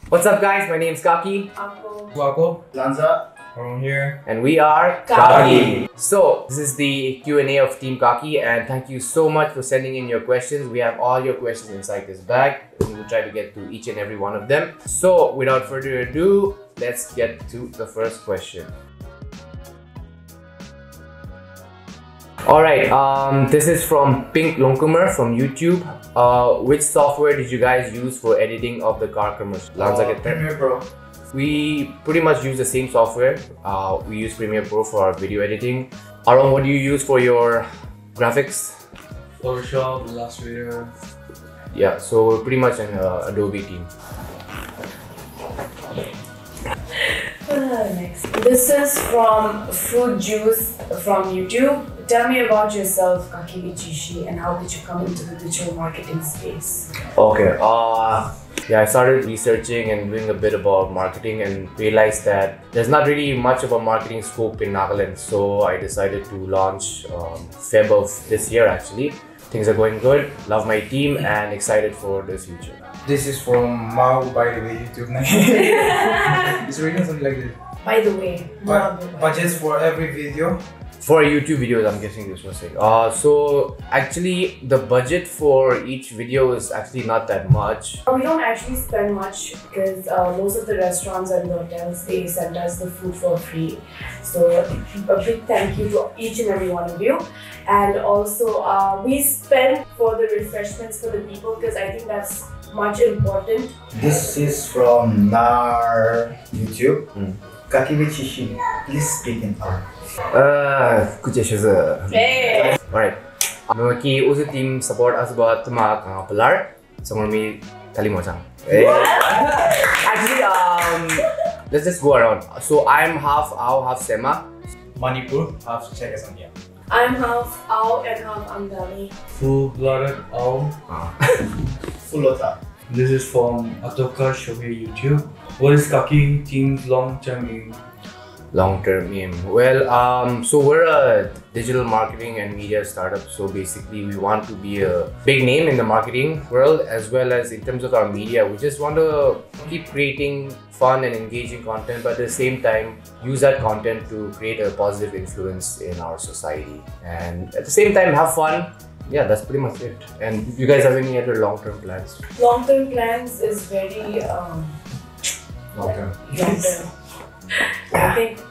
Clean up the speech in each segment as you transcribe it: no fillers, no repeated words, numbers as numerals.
What's up guys, my name's Kaki. Akok. Lanza. From here. And we are Kaki. So, this is the Q&A of Team Kaki and thank you so much for sending in your questions. We have all your questions inside this bag. We will try to get to each and every one of them. So, without further ado, let's get to the first question. Alright, this is from Pink Longkumer from YouTube. Which software did you guys use for editing of the car commercial? Lanza, get there. Premiere Pro. We pretty much use the same software. We use Premiere Pro for our video editing. Aaron, what do you use for your graphics? Photoshop, Illustrator. Yeah, so we're pretty much an Adobe team. Next. This is from Fruit Juice from YouTube. Tell me about yourself, Kaki Vichishi, and how did you come into the digital marketing space? Okay, yeah, I started researching and doing a bit about marketing and realized that there's not really much of a marketing scope in Nagaland. So I decided to launch Feb of this year actually. Things are going good, love my team and excited for the future. This is from Mao, by the way, YouTube name. It's written something like this. By the way, Budgets for every video. For YouTube videos, I'm guessing this was saying. So actually the budget for each video is actually not that much. we don't actually spend much because most of the restaurants and the hotels, they send us the food for free. So a big thank you to each and every one of you. And also we spend for the refreshments for the people because I think that's much important. This is from Nar YouTube. Kaki Vichishi, please speak in Akok. Hey! Alright. Noki usa team support us about tama pelar. Sangormi talimosang. Actually, let's just go around. So I'm half Ao, half Sema. Manipur, half Czechoslovakia. I'm half Ao and half Amdali. Full blooded Ao. Fulota. This is from Atoka Shohei YouTube. What is Kaki team's long-term aim? Long-term aim. Well, so we're a digital marketing and media startup. So basically, we want to be a big name in the marketing world as well as in terms of our media. We just want to keep creating fun and engaging content, but at the same time, use that content to create a positive influence in our society. And at the same time, have fun. Yeah, that's pretty much it. And if you guys have any other long-term plans? Long-term plans is very Long-term. long-term. I think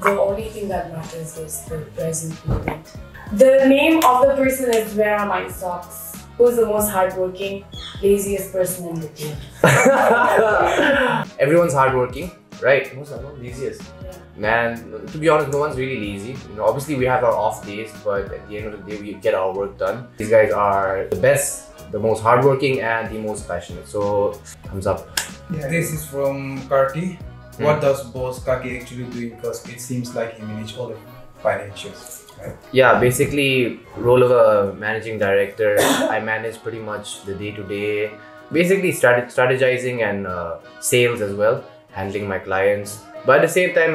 the only thing that matters is the present moment. The name of the person is Where Are My Socks? Who's the most hardworking, laziest person in the team? Everyone's hardworking, right? Who's the laziest? Yeah. Man, to be honest, no one's really lazy. You know, obviously we have our off days, but at the end of the day, we get our work done. These guys are the best, the most hardworking, and the most passionate. So, thumbs up. Yeah. This is from Kaki. What does Bose Khaki actually do? Because it seems like he manages all the financials. Right? Yeah, basically, role of a managing director. I manage pretty much the day-to-day, basically strategizing and sales as well, handling my clients. But at the same time,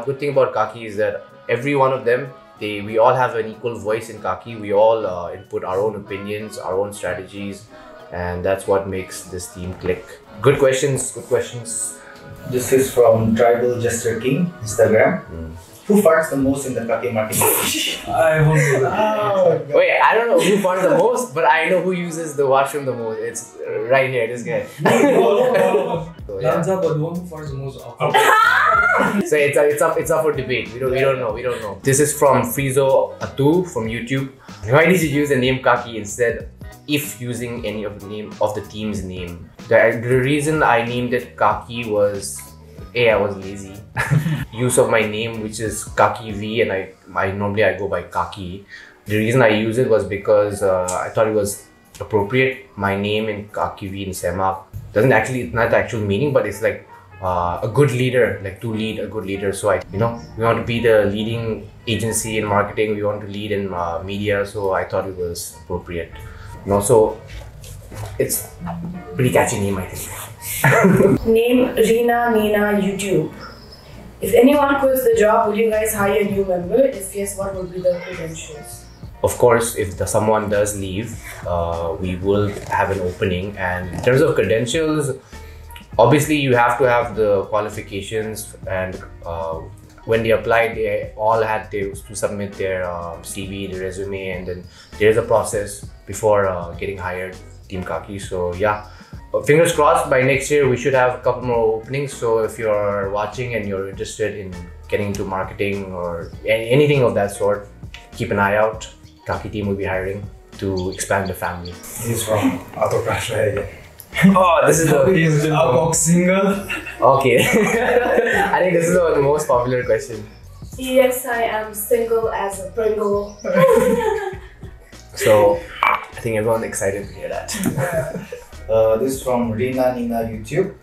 good thing about Kaki is that every one of them, we all have an equal voice in Kaki. We all input our own opinions, our own strategies, and that's what makes this team click. Good questions, good questions. This is from Tribal Jester King, Instagram. Who farts the most in the Kaki marketing? I won't do that. Wait, I don't know who farts the most, but I know who uses the washroom the most. It's right here, this guy. So, yeah. Lanza, but the one who farts the most awkward. So it's up for debate. We don't know. This is from Frizo Atu from YouTube. Why did you use the name Kaki instead if using any of the name of the team's name? The reason I named it Kaki was I was lazy. Use of my name, which is Kaki V, and I normally go by Kaki. The reason I use it was because I thought it was appropriate. My name in Kaki V in Sema doesn't actually, it's not the actual meaning, but it's like a good leader, like to lead a good leader. So we want to be the leading agency in marketing. We want to lead in media. So I thought it was appropriate. And also, it's pretty catchy name, I think. Name Rina Nina YouTube. If anyone quits the job, will you guys hire a new member? If yes, what would be the credentials? Of course, if someone does leave, we will have an opening. And in terms of credentials, obviously you have to have the qualifications, and when they applied, they all had to submit their CV, their resume, and then there's a process before getting hired Team Kaki. So yeah, fingers crossed, by next year we should have a couple more openings. So if you're watching and you're interested in getting into marketing or anything of that sort, keep an eye out. Kaki team will be hiring to expand the family. He's from Akok again. Oh, this is the He's Akok single. okay. I think this is the most popular question. Yes, I am single as a Pringle. So I think everyone's excited to hear that. This is from Rina Nina YouTube.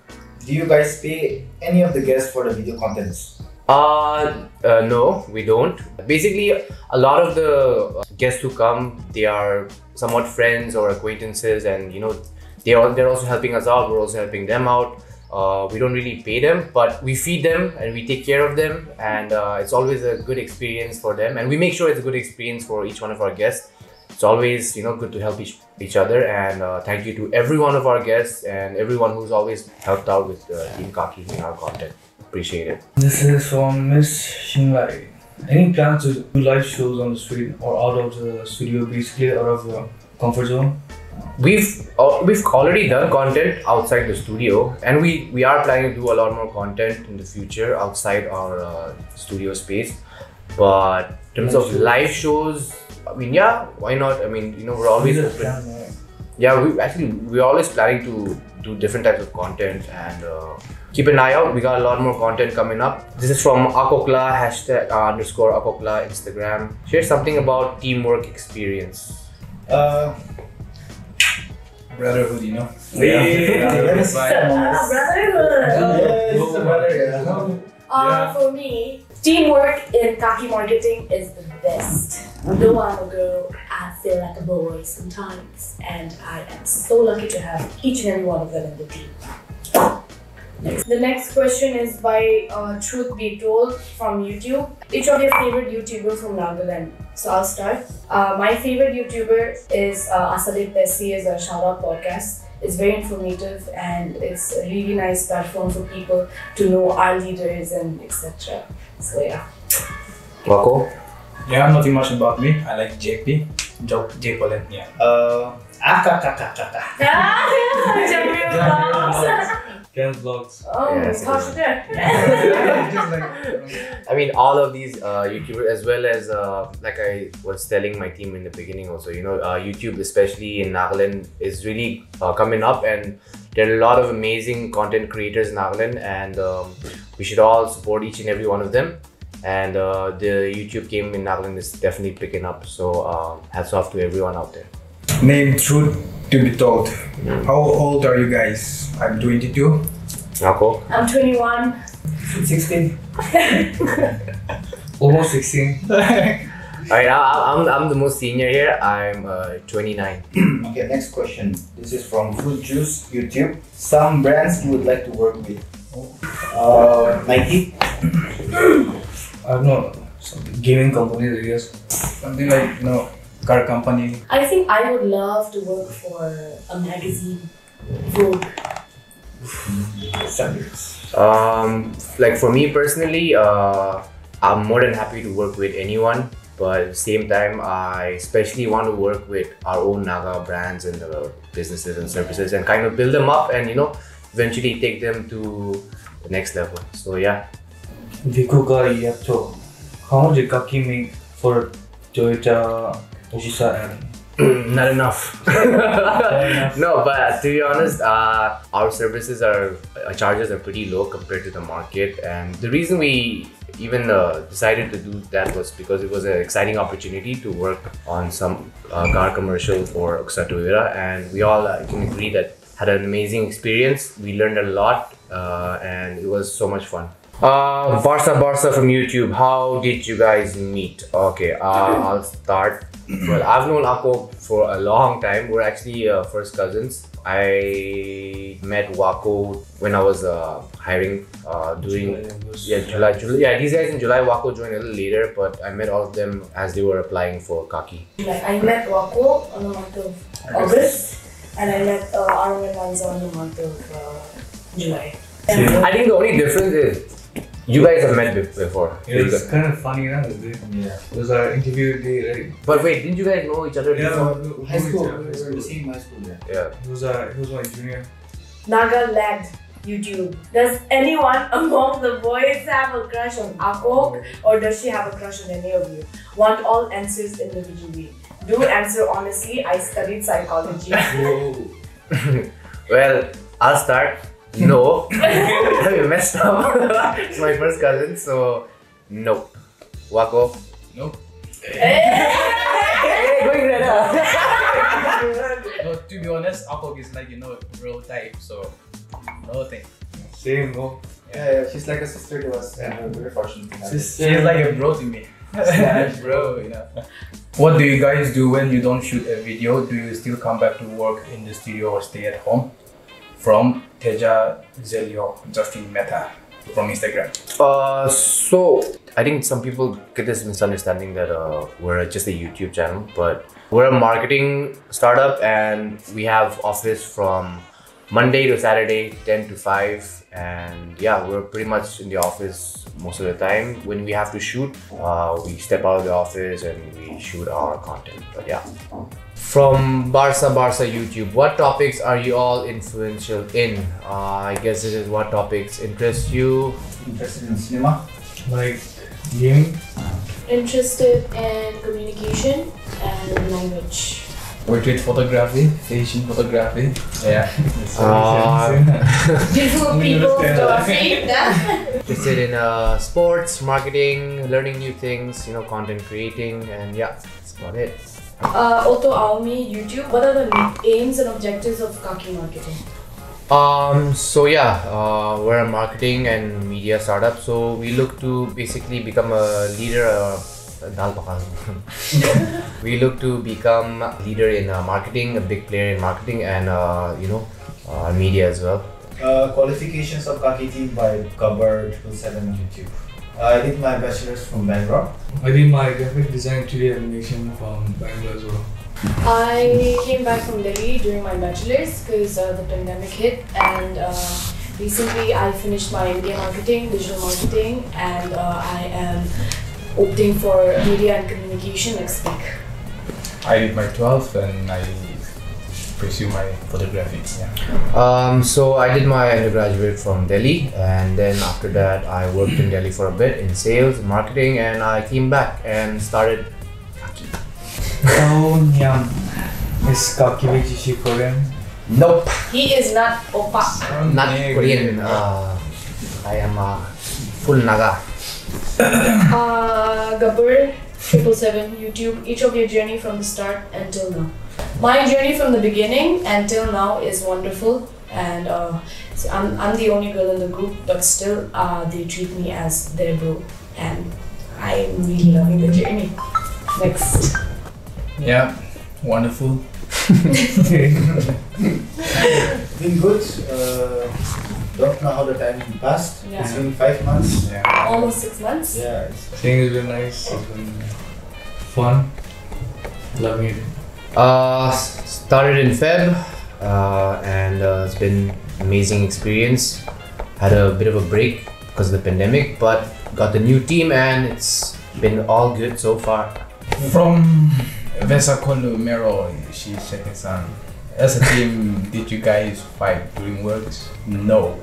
Do you guys pay any of the guests for the video contents? No, we don't. Basically, a lot of the guests who come, they are somewhat friends or acquaintances, and you know, they're also helping us out. We're also helping them out. We don't really pay them, but we feed them and we take care of them, and it's always a good experience for them. And we make sure it's a good experience for each one of our guests. It's always, you know, good to help each other, and thank you to every one of our guests and everyone who's always helped out with Team Kaki in our content. Appreciate it. This is from Miss Xinglai. Any plans to do live shows on the street or out of the studio, basically out of the comfort zone? We've already done content outside the studio, and we are planning to do a lot more content in the future outside our studio space. But in terms of live shows, I mean, yeah, why not? I mean, you know, we're always open. Yeah, we're always planning to do different types of content, and keep an eye out. We got a lot more content coming up. This is from Akokla, # underscore Akokla Instagram. Share something about teamwork experience. Brotherhood, you know. For me, teamwork in Kaki marketing is the best. Though I'm a girl, I feel like a boy sometimes, and I am so lucky to have each and every one of them in the team. The next question is by Truth Be Told from YouTube. Each of your favorite YouTubers from Nagaland. So I'll start. My favorite YouTuber is Asalit Pesi's Shout Out Podcast. It's very informative and it's a really nice platform for people to know our leaders and etc. So yeah. Wako? Yeah, nothing much about me. I like JP. J Polen, yeah. Ken's vlogs. Oh, Yes, gosh, there. Just like, I mean, all of these YouTubers, as well as like I was telling my team in the beginning also, you know, YouTube, especially in Nagaland, is really coming up, and there are a lot of amazing content creators in Nagaland, and we should all support each and every one of them. And the YouTube game in Nagaland is definitely picking up, so hats off to everyone out there. name Truth to Be Told. How old are you guys? I'm 22. Akok? I'm 21. 16. Almost 16. Alright, I'm the most senior here. I'm 29. Okay, next question. This is from Fruit Juice YouTube. Some brands you would like to work with. Nike. I don't know, some gaming companies, I guess. Something like, you know, car company. I think I would love to work for a magazine, Vogue. Like for me personally, I'm more than happy to work with anyone, but at the same time, I especially want to work with our own Naga brands and businesses and services, and kind of build them up, and you know, eventually take them to the next level. So yeah. Vikuga Yato. How much did Kaki make for Toyota, Ojisa, and Not enough. No, but to be honest, our services charges are pretty low compared to the market, and the reason we even decided to do that was because it was an exciting opportunity to work on some car commercial for Toyota, and we all can agree that had an amazing experience. We learned a lot, and it was so much fun. Barca from YouTube. How did you guys meet? Okay, I'll start. Well, I've known Akok for a long time. We're actually first cousins. I met Wako when I was hiring, July. Yeah, these guys in July. Wako joined a little later, but I met all of them as they were applying for Kaki. Like I met Wako on the month of August, and I met Armin Manza on the month of July. I think the only difference is you guys have met before. It's kind of funny, huh? Yeah. It was our interview day, right? But wait, didn't you guys know each other before? High school. We were in the same high school, yeah. Yeah. He was my junior. Nagaland YouTube. Does anyone among the boys have a crush on Akok, or does she have a crush on any of you? Want all answers individually. Do answer honestly. I studied psychology. Well, I'll start. No. We messed up. It's my first cousin, so no. Wako. Nope. Hey, going red. No, to be honest, Akok is like, bro type, so no thing. Same, no. Yeah, she's like a sister to us, and we're very fortunate to have her. She's like a bro to me. Bro, What do you guys do when you don't shoot a video? Do you still come back to work in the studio or stay at home? From Teja Zelio, Justin Meta from Instagram. So I think some people get this misunderstanding that we're just a YouTube channel, but we're a marketing startup and we have office from Monday to Saturday, 10 to 5, and yeah, we're pretty much in the office most of the time. When we have to shoot, we step out of the office and we shoot our content. But yeah. From Barca YouTube, what topics are you all influential in? I guess this is what topics interest you. Interested in cinema? Like gaming. Interested in communication and language. Portrait photography, fashion photography. Yeah. Beautiful people photography. Interested in sports, marketing, learning new things, content creating, and yeah, that's about it. Otto Aomi YouTube. What are the aims and objectives of Kaki marketing? So yeah, we're a marketing and media startup. So we look to basically become a leader. We look to become a leader in marketing, a big player in marketing, and media as well. Qualifications of Kaki team by Cover 7 on YouTube. I did my bachelor's from Bangalore. I did my graphic design 3D animation from Bangalore as well. I came back from Delhi during my bachelor's because the pandemic hit, and recently I finished my media marketing, digital marketing, and I am opting for media and communication next week. I did my 12th and I pursue my photography. Yeah. So I did my undergraduate from Delhi, and then after that I worked in Delhi for a bit in sales, marketing, and I came back and started Kaki. Oh, yeah. Is Kaki Korean? Nope, He is not Oppa. not Korean. I am full Naga. Gabur 777 YouTube. Each of your journey from the start until now. My journey from the beginning until now is wonderful, and so I'm the only girl in the group, but still they treat me as their bro, and I'm really loving the journey. Next. Yeah, wonderful. Been good. Don't know how the time passed. Yeah. It's been 5 months. Yeah. Almost 6 months. Yeah. Things have been nice. It's been fun. Loving it. Started in Feb, and it's been amazing experience. Had a bit of a break because of the pandemic, but got the new team and it's been all good so far. From Vesakolo Mero, Shiki-san. As a team, did you guys fight Dreamworks? No.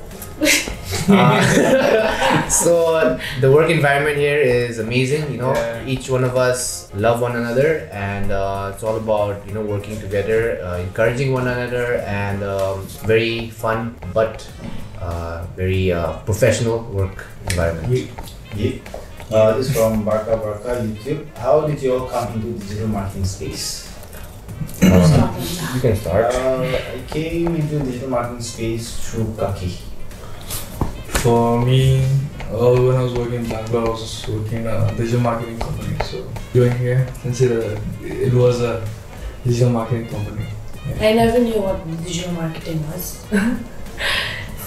So the work environment here is amazing. Yeah. Each one of us love one another, and it's all about working together, encouraging one another, and very fun but very professional work environment. Yeah. This is from Barca YouTube. How did you all come into digital marketing space? You can start. I came into digital marketing space through Kaki. For me, when I was working in Bangalore, I was just working in a digital marketing company. So joining here, consider it was a digital marketing company. Yeah. I never knew what digital marketing was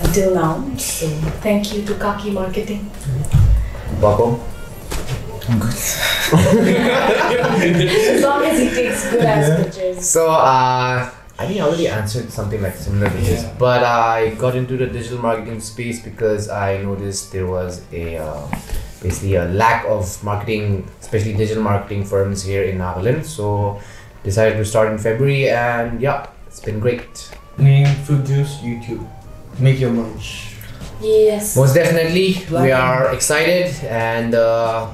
until now. So thank you to Kaki Marketing. Bako? I'm good. As long as he takes good ass pictures. So I think I already answered something like similar to this, but I got into the digital marketing space because I noticed there was basically a lack of marketing, especially digital marketing firms here in Nagaland. So decided to start in February, and yeah, it's been great. Name, fruit juice, YouTube. Make your merch. Yes. Most definitely, we are excited, and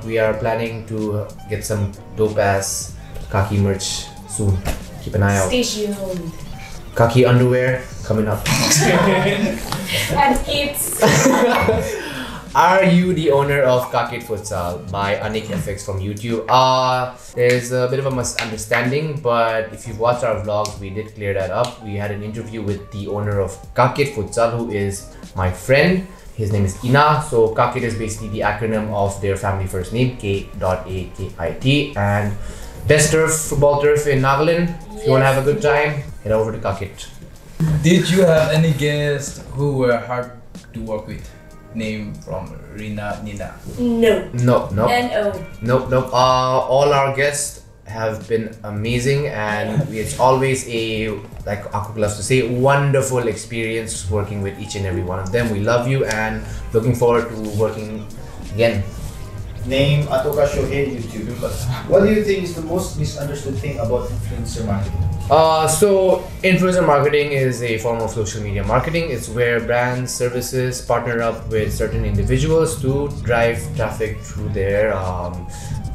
we are planning to get some dope ass Kaki merch soon. Keep an eye out. Stay tuned. Kaki underwear coming up. And kids. Are you the owner of Kaki Futsal by AnikFX from YouTube? There's a bit of a misunderstanding, but if you've watched our vlogs, we did clear that up. We had an interview with the owner of Kaki Futsal, who is my friend. His name is Ina. So Kaki is basically the acronym of their family first name, K.A.K.I.T. And best turf, football turf in Nagaland. If you want to have a good time, head over to Kaki. Did you have any guests who were hard to work with? Name from Rina, Nina. No. No. N-O. Nope. All our guests have been amazing, and it's always a, like Akok loves to say, wonderful experience working with each and every one of them. We love you and looking forward to working again. Name Atoka Shohei YouTube. What do you think is the most misunderstood thing about influencer marketing? So influencer marketing is a form of social media marketing. It's where brands, services partner up with certain individuals to drive traffic through their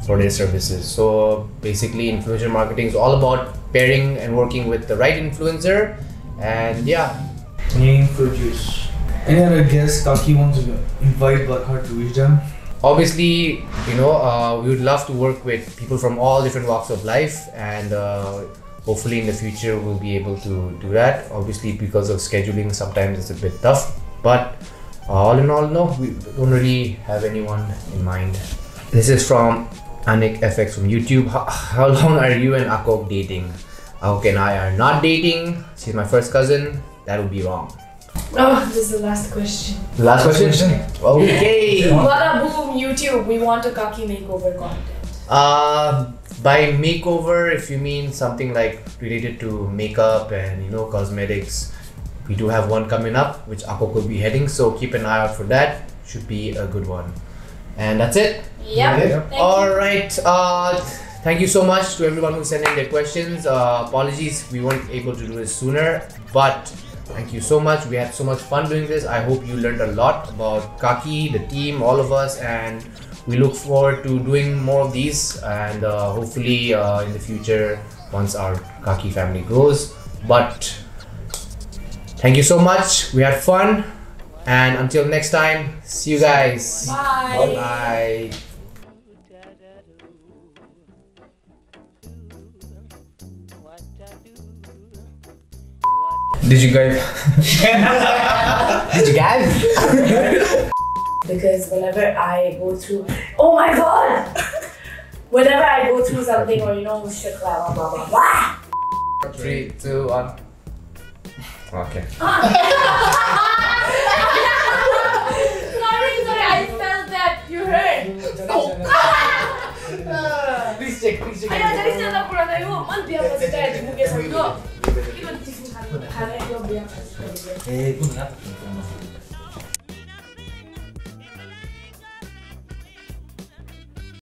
for their services. So basically, influencer marketing is all about pairing and working with the right influencer, and yeah. Name, fruit juice. Any other guests Kaki wants to invite Blackheart to reach them? Obviously, we would love to work with people from all different walks of life, and hopefully in the future we'll be able to do that. Obviously, because of scheduling, sometimes it's a bit tough, but all in all, no, we don't really have anyone in mind. This is from AnikFX from YouTube. How long are you and Akok dating? Akok and I are not dating. She's my first cousin. That would be wrong. Oh, this is the last question. The last question? Okay. Bada boom, YouTube. We want a Kaki makeover content. By makeover, if you mean something like related to makeup and cosmetics, we do have one coming up, which Akok will be heading. So keep an eye out for that. Should be a good one. And that's it. Yep. All right. Thank you so much to everyone who sent in their questions. Apologies we weren't able to do this sooner, but thank you so much. We had so much fun doing this. I hope you learned a lot about Kaki, the team, all of us, and we look forward to doing more of these, and hopefully in the future once our Kaki family grows. But thank you so much. We had fun, and until next time, see you guys. Bye. Bye. Did you guys? Did you guys? Because whenever I go through, oh my god! Whenever I go through something, or shit, blah blah blah blah. 3, 2, 1. Okay. Sorry, I felt that you heard. Please check. Ayo, jadi saya pulang dari rumah, dia pasti ada di buku saya. Kita di sini kan, hari itu biar. Eh, itu kenapa?